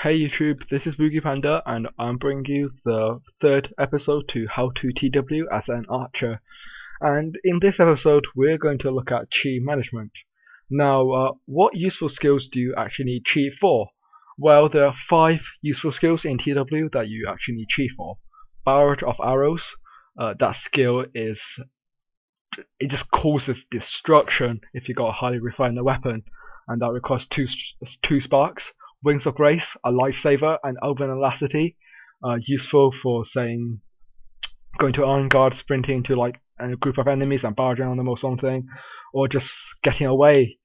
Hey YouTube, this is boogiepanda and I'm bringing you the third episode to how to TW as an archer. And in this episode we're going to look at chi management. Now, what useful skills do you actually need chi for? Well, there are 5 useful skills in TW that you actually need chi for. Barrage of arrows, that skill it just causes destruction if you got a highly refined weapon, and that requires two sparks. Wings of Grace, a lifesaver, and Elven Elasticity, useful for saying going to iron guard, sprinting into like a group of enemies and barging on them or something, or just getting away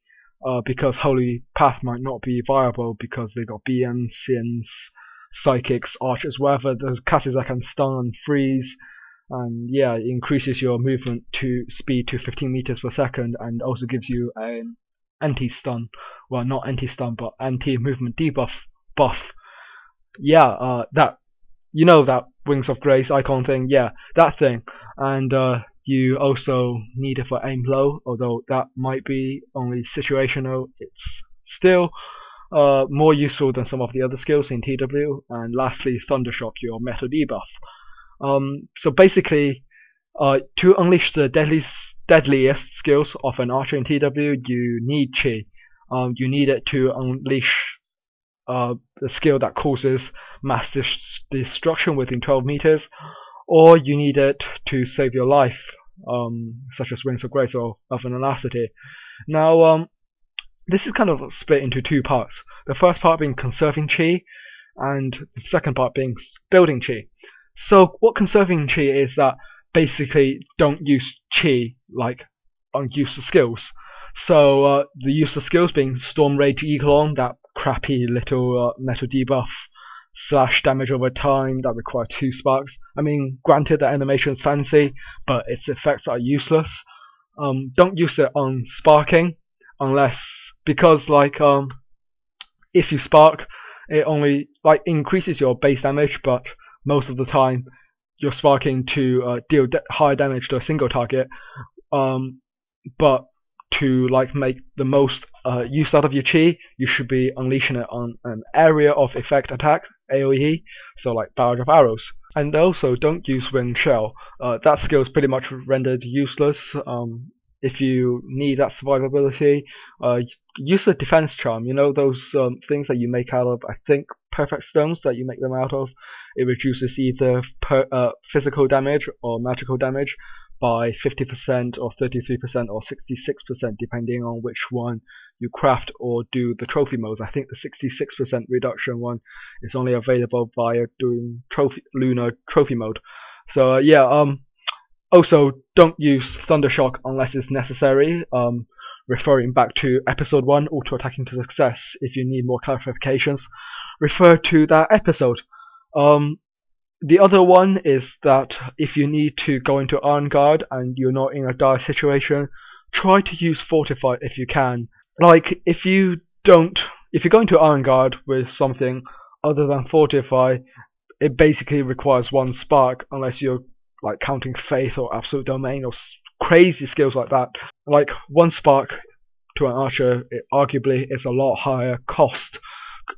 because Holy Path might not be viable because they got BM, Sins, Psychics, Archers, whatever the classes that can stun and freeze. And yeah, it increases your movement to speed to 15 meters per second and also gives you an anti-stun, well, not anti-stun but anti-movement debuff buff. Yeah, that, you know, that Wings of Grace icon thing, yeah, that thing. And you also need it for aim low, although that might be only situational. It's still more useful than some of the other skills in TW. And lastly, Thundershock, your metal debuff. So basically, to unleash the deadliest skills of an archer in TW, you need chi. You need it to unleash the skill that causes mass destruction within 12 meters, or you need it to save your life, such as Wings of Grace or Elven Elasticity. Now, this is kind of split into 2 parts. The first part being conserving chi, and the second part being building chi. So what conserving chi is that basically don't use chi like on useless skills. So the useless skills being Storm Rage Eagle, that crappy little metal debuff slash damage over time that require 2 sparks. I mean, granted the animation is fancy, but its effects are useless. Don't use it on sparking because if you spark, it only increases your base damage, but most of the time you're sparking to deal higher damage to a single target, but to make the most use out of your chi, you should be unleashing it on an area of effect attack, AoE, so like barrage of arrows. And also don't use Winged Shell. That skill is pretty much rendered useless. If you need that survivability, use the defense charm. You know those things that you make out of, I think, perfect stones that you make them out of. It reduces either physical damage or magical damage by 50% or 33% or 66% depending on which one you craft or do the trophy modes. I think the 66% reduction one is only available via doing lunar trophy mode. So also, don't use Thundershock unless it's necessary. Referring back to episode 1, auto attacking to success. If you need more clarifications, refer to that episode. The other one is that if you need to go into Iron Guard and you're not in a dire situation, try to use Fortify if you can. Like if you're going to Iron Guard with something other than Fortify, it basically requires 1 spark unless you're counting Faith or Absolute Domain or crazy skills like that. 1 spark to an archer, it arguably is a lot higher cost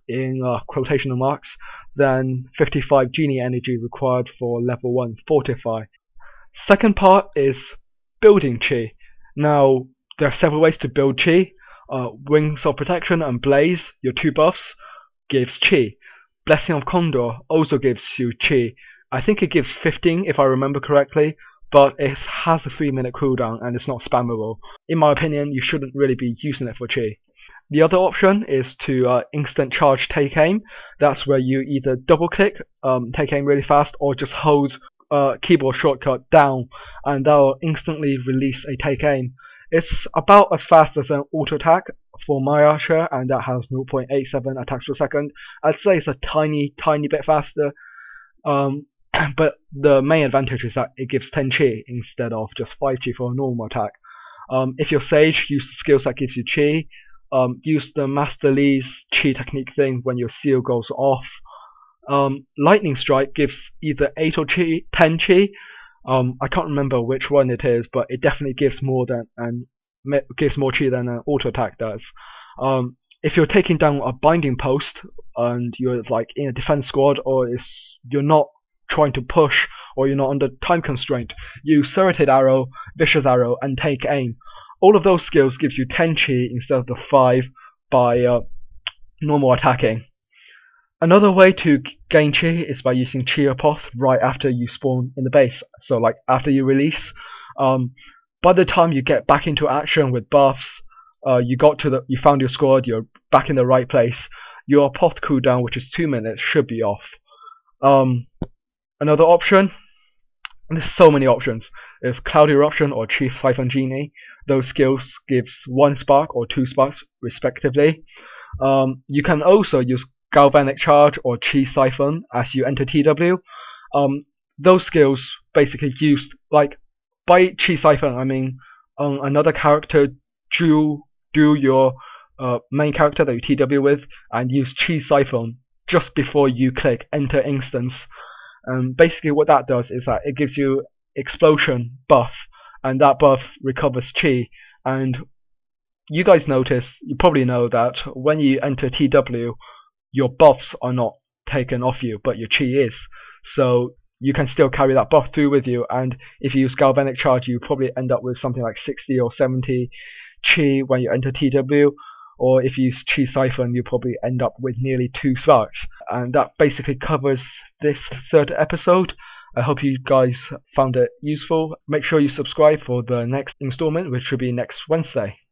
in quotation marks than 55 genie energy required for level 1 Fortify. Second part is building chi. Now there are several ways to build chi. Wings of Protection and Blaze, your 2 buffs, gives chi. Blessing of Condor also gives you chi. I think it gives 15 if I remember correctly, but it has a 3-minute cooldown and it's not spammable. In my opinion, you shouldn't really be using it for chi. The other option is to instant charge take aim. That's where you either double click, take aim really fast, or just hold keyboard shortcut down and that will instantly release a take aim. It's about as fast as an auto attack for my archer, and that has 0.87 attacks per second. I'd say it's a tiny bit faster. But the main advantage is that it gives 10 chi instead of just 5 chi for a normal attack. If you're Sage, use the skills that gives you chi. Use the Master Lee's chi technique thing when your seal goes off. Lightning Strike gives either 8 or 10 chi. I can't remember which one it is, but it definitely gives more chi than an auto attack does. if you're taking down a binding post and you're like in a defense squad, or you're not trying to push, or you're not under time constraint, use serrated arrow, vicious arrow, and take aim. All of those skills gives you 10 chi instead of the 5 by normal attacking. Another way to gain chi is by using chi apoth right after you spawn in the base. So like after you release, by the time you get back into action with buffs, you found your squad, you're back in the right place, your apoth cooldown, which is 2 minutes, should be off. Another option, there's so many options, is Cloud Eruption or Chief Siphon Genie. Those skills gives 1 spark or 2 sparks respectively. You can also use Galvanic Charge or Chi Siphon as you enter TW. Those skills basically used, like by Chi Siphon I mean another character do your main character that you TW with, and use Chi Siphon just before you click enter instance. Basically what that does is that it gives you explosion buff, and that buff recovers chi. And you guys you probably know that when you enter TW, your buffs are not taken off you, but your chi is. So you can still carry that buff through with you, and if you use Galvanic Charge, you probably end up with something like 60 or 70 chi when you enter TW. Or if you use Chi Siphon, you probably end up with nearly 2 sparks. And that basically covers this 3rd episode. I hope you guys found it useful. Make sure you subscribe for the next installment, which will be next Wednesday.